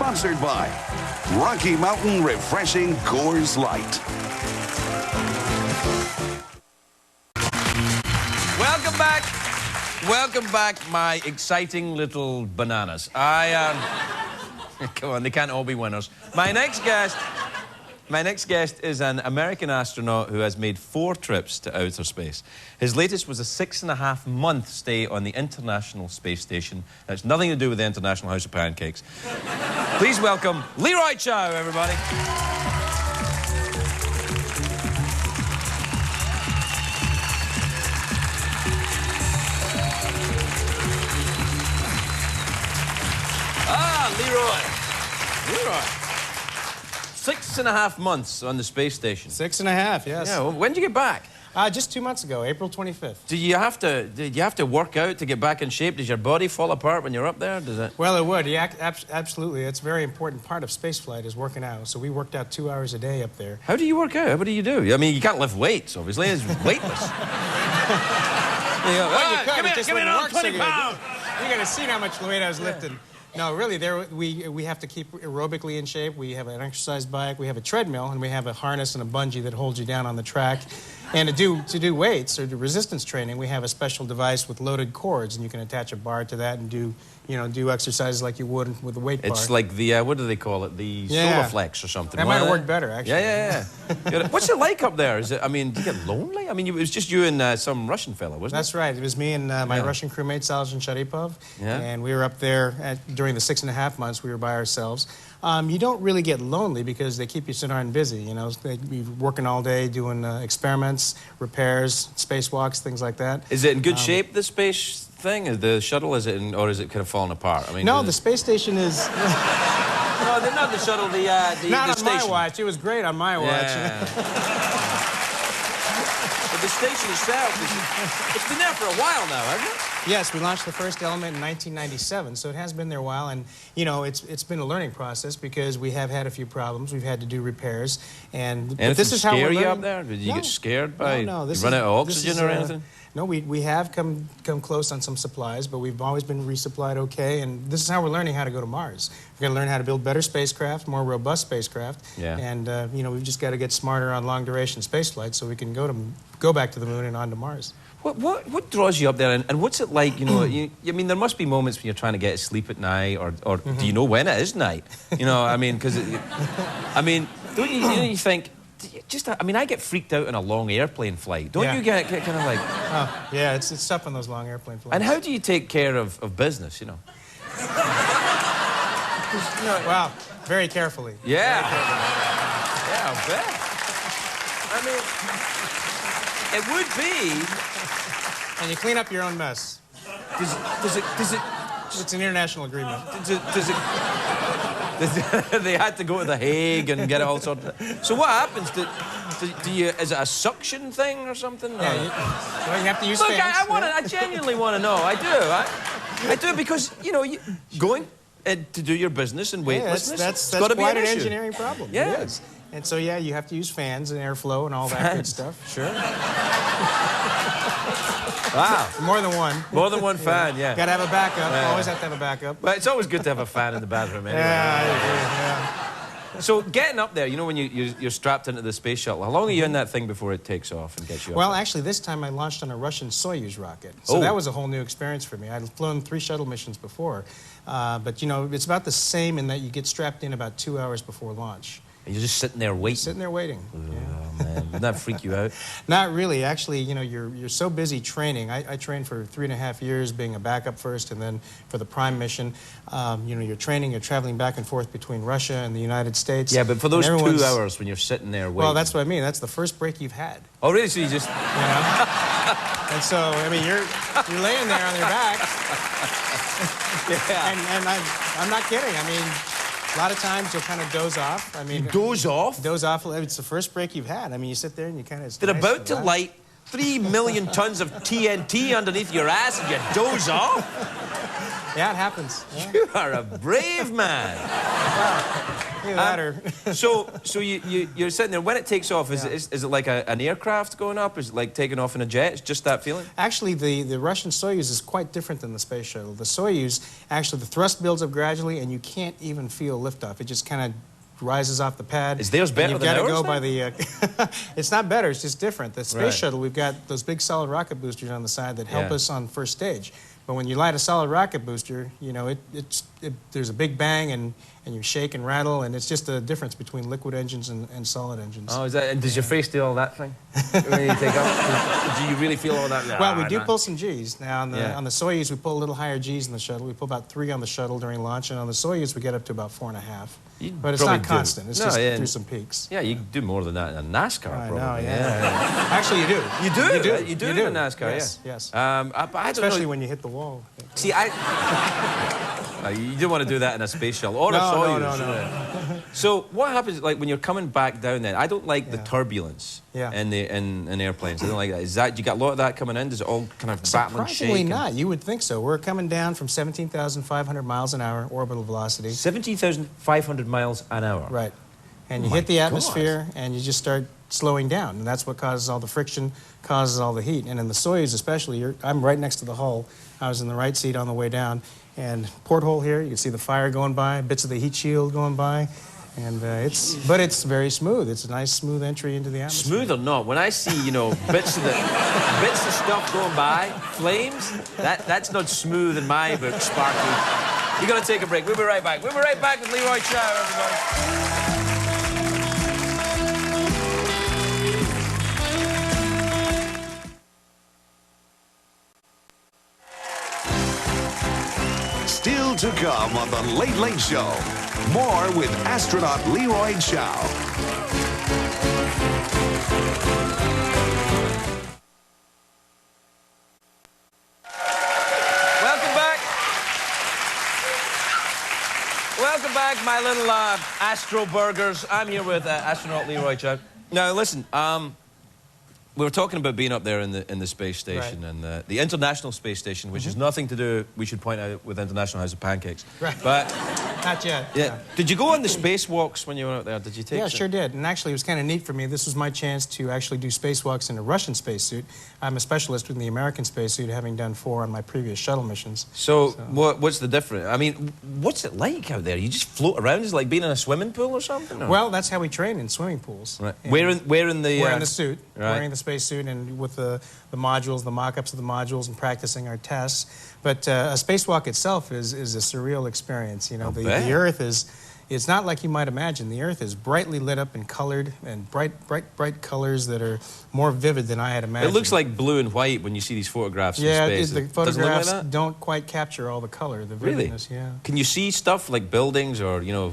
sponsored by Rocky Mountain Refreshing Coors Light. Welcome back. Welcome back, my exciting little bananas. Come on, they can't all be winners. My next guest is an American astronaut who has made 4 trips to outer space. His latest was a 6.5-month stay on the International Space Station. That's nothing to do with the International House of Pancakes. Please welcome Leroy Chiao, everybody. Leroy. 6.5 months on the space station. 6.5, yes. Yeah, well, when did you get back? Just 2 months ago, April 25th. Did you have to work out to get back in shape? Does your body fall apart when you're up there? Does it? Well, it would. Yeah, absolutely. It's a very important part of spaceflight is working out. So we worked out 2 hours a day up there. How do you work out? What do you do? I mean, you can't lift weights, obviously. It's weightless. Well, you could. Give me another 20 pounds. You got to see how much weight I was lifting. No, really, we have to keep aerobically in shape. We have an exercise bike, we have a treadmill, and we have a harness and a bungee that holds you down on the track. And to do weights or do resistance training, we have a special device with loaded cords, and you can attach a bar to that and do exercises like you would with a weight bar. It's like the what do they call it? The Soloflex or something. That might have worked better, actually. Yeah. What's it like up there? Is it? I mean, do you get lonely? I mean, it was just you and some Russian fellow, wasn't it? That's right. It was me and my Russian crewmate, Sergeant Sharipov. Yeah. And we were up there during the 6.5 months. We were by ourselves. You don't really get lonely because they keep you so darn busy. You know, you're working all day doing experiments, repairs, spacewalks, things like that. Is it in good shape, the space thing? Is the shuttle, or is it kind of falling apart? I mean, no, the space station is... No, not the shuttle, the Not station. on my watch. It was great on my watch. But the station itself, it's been there for a while now, hasn't it? Yes, we launched the first element in 1997, so it has been there a while, and you know it's been a learning process because we have had a few problems. We've had to do repairs, and this is how we're learning. You up there? Did you get scared by? No, you run out of oxygen or anything? No, we have come close on some supplies, but we've always been resupplied okay, and this is how we're learning how to go to Mars. We're going to learn how to build better spacecraft, more robust spacecraft, and we've just got to get smarter on long-duration spaceflight so we can go back to the moon and on to Mars. What draws you up there, and what's it like? You know, I mean, there must be moments when you're trying to get to sleep at night, or do you know when it is night? You know, I mean, because don't you think? I mean, I get freaked out on a long airplane flight. Don't you get kind of like... Oh, yeah, it's tough on those long airplane flights. And how do you take care of business, you know? Wow, very carefully. Yeah. Very carefully. Yeah, I'll bet. I mean, it would be... And you clean up your own mess. Does it... It's an international agreement. Does it... They had to go to The Hague and get it all sorted out. So what happens? Do you... Is it a suction thing or something? Yeah, you have to use fans. Look, I genuinely want to know. I do. I do because, you know, going to do your business and weightlessness, that's got to be quite an an issue. Engineering problem. Yeah. It is. And so, yeah, you have to use fans and airflow and all that good stuff. Sure. Wow. More than one. More than one fan, yeah. Got to have a backup. Always have to have a backup. But it's always good to have a fan in the bathroom anyway. Yeah, I agree, yeah. So getting up there, you know, when you're strapped into the space shuttle, how long are you in that thing before it takes off and gets you up? Well, actually, this time I launched on a Russian Soyuz rocket. So that was a whole new experience for me. I'd flown 3 shuttle missions before. But, you know, it's about the same in that you get strapped in about 2 hours before launch. And you're just sitting there waiting? Sitting there waiting. Oh, man. Didn't that freak you out? Not really. Actually, you know, you're so busy training. I trained for 3.5 years, being a backup first, and then for the prime mission. You know, you're training, you're traveling back and forth between Russia and the United States. Yeah, but for those 2 hours when you're sitting there waiting... Well, that's what I mean. That's the first break you've had. Oh, really? So you just... You know? And so, I mean, you're laying there on your back. Yeah. And I'm not kidding. I mean... A lot of times you'll kind of doze off. I mean, you doze off? Doze off. It's the first break you've had. I mean, you sit there and you kind of... They're about to light 3 million tons of TNT underneath your ass and you doze off? Yeah, it happens. Yeah. You are a brave man. Either that or... So you're sitting there. When it takes off, is it like an aircraft going up? Is it like taking off in a jet? It's just that feeling? Actually, the Russian Soyuz is quite different than the space shuttle. The Soyuz, actually, the thrust builds up gradually, and you can't even feel liftoff. It just kind of rises off the pad. Is theirs better than ours? You've got to go by the... It's not better, it's just different. The space shuttle, we've got those big solid rocket boosters on the side that help us on first stage. But when you light a solid rocket booster, you know, there's a big bang and you shake and rattle, and it's just a difference between liquid engines and solid engines. Oh, is that? And does your face do all that thing when you take off? Do you really feel all that? Well, we do pull some Gs. Now, on the Soyuz, we pull a little higher Gs in the shuttle. We pull about 3 on the shuttle during launch, and on the Soyuz, we get up to about 4.5. But it's not constant. It's just through some peaks. Yeah, you do more than that in a NASCAR, probably. I know, yeah. Actually, you do. You do in a NASCAR, yes. I don't Especially know. when you hit the wall. See, you don't want to do that in a space shuttle or a Soyuz. No. So what happens, like, when you're coming back down then? I don't like the turbulence in airplanes. I don't like that. Do you got a lot of that coming in? Does it all kind of battle and shake? Surprisingly not. You would think so. We're coming down from 17,500 miles an hour orbital velocity. 17,500 miles an hour? Right. And you hit the atmosphere, and you just start slowing down. And that's what causes all the friction, causes all the heat. And in the Soyuz especially, I'm right next to the hull. I was in the right seat on the way down. And porthole here, you can see the fire going by, bits of the heat shield going by. And but it's very smooth. It's a nice, smooth entry into the atmosphere. Smooth or not, when I see, you know, bits of stuff going by, flames, that's not smooth in my book, Sparky. You're going to take a break. We'll be right back. We'll be right back with Leroy Chiao, everybody. Still to come on The Late Late Show. More with astronaut Leroy Chiao. Welcome back. Welcome back, my little Astro Burgers. I'm here with astronaut Leroy Chiao. Now, listen, we were talking about being up there in the space station and the International Space Station, which has nothing to do, we should point out, with International House of Pancakes. Right. But not yet. Yeah. Did you go on the spacewalks when you were out there? Did you take? Yeah, sure did. And actually, it was kind of neat for me. This was my chance to actually do spacewalks in a Russian spacesuit. I'm a specialist in the American spacesuit, having done 4 on my previous shuttle missions. So what's the difference? I mean, what's it like out there? You just float around? Is it like being in a swimming pool or something? Or? Well, that's how we train in swimming pools. Right. Wearing the wearing the suit, right. wearing the spacesuit, and with the modules, the mock-ups of the modules, and practicing our tests. But a spacewalk itself is a surreal experience. You know, the Earth is. It's not like you might imagine. The Earth is brightly lit up and colored, and bright colors that are more vivid than I had imagined. It looks like blue and white when you see these photographs in space. Yeah, the photographs don't quite capture all the color, the vividness. Really? Yeah. Can you see stuff like buildings or, you know...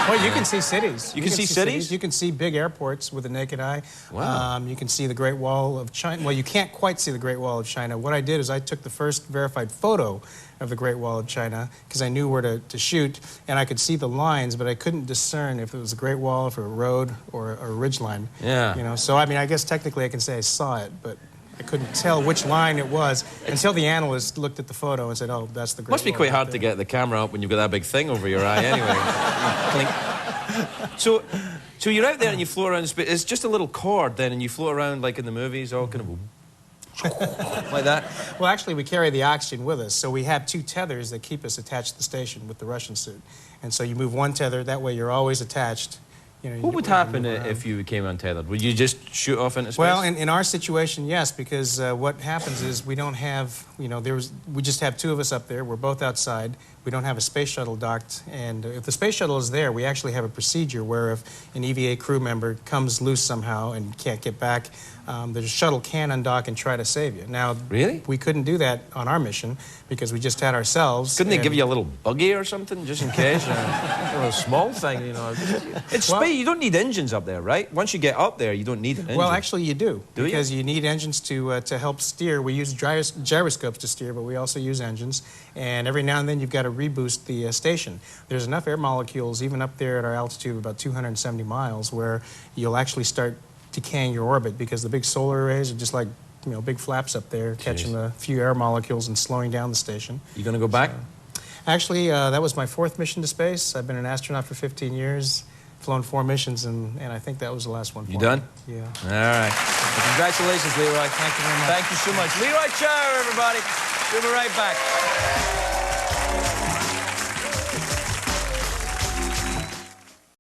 Well, you can see cities. You can see cities? You can see big airports with the naked eye. Wow. You can see the Great Wall of China. Well, you can't quite see the Great Wall of China. What I did is I took the first verified photo of the Great Wall of China because I knew where to shoot, and I could see the lines, but I couldn't discern if it was a Great Wall, if it was a road, or a ridge line. Yeah. You know, so I mean, I guess technically I can say I saw it, but I couldn't tell which line it was until the analyst looked at the photo and said, "Oh, that's the Great Wall." Must be quite hard to get the camera up when you've got that big thing over your eye, anyway. So you're out there and you float around space. It's just a little cord then, and you float around like in the movies, all kind of like that. Well, actually, we carry the oxygen with us, so we have 2 tethers that keep us attached to the station with the Russian suit. And so you move one tether, that way you're always attached. You know, what would happen if you became untethered? Would you just shoot off into space? Well, in our situation, yes, because what happens is we don't have, you know, we just have 2 of us up there. We're both outside. We don't have a space shuttle docked. And if the space shuttle is there, we actually have a procedure where if an EVA crew member comes loose somehow and can't get back, the shuttle can undock and try to save you. Now, really? We couldn't do that on our mission because we just had ourselves. Couldn't they give you a little buggy or something just in case? A little small thing, you know. It's space. You don't need engines up there, right? Once you get up there, you don't need an engine. Well, actually, you do. Because you need engines to help steer. We use gyroscopes to steer, but we also use engines. And every now and then, you've got to reboost the station. There's enough air molecules, even up there at our altitude of about 270 miles, where you'll actually start decaying your orbit because the big solar arrays are just like, you know, big flaps up there, catching a few air molecules and slowing down the station. You going to go back? Actually, that was my 4th mission to space. I've been an astronaut for 15 years, flown 4 missions, and I think that was the last one for You done? me. Yeah. All right. Well, congratulations, Leroy. Thank you very much. Thank you so much. Leroy Chiao, everybody. We'll be right back.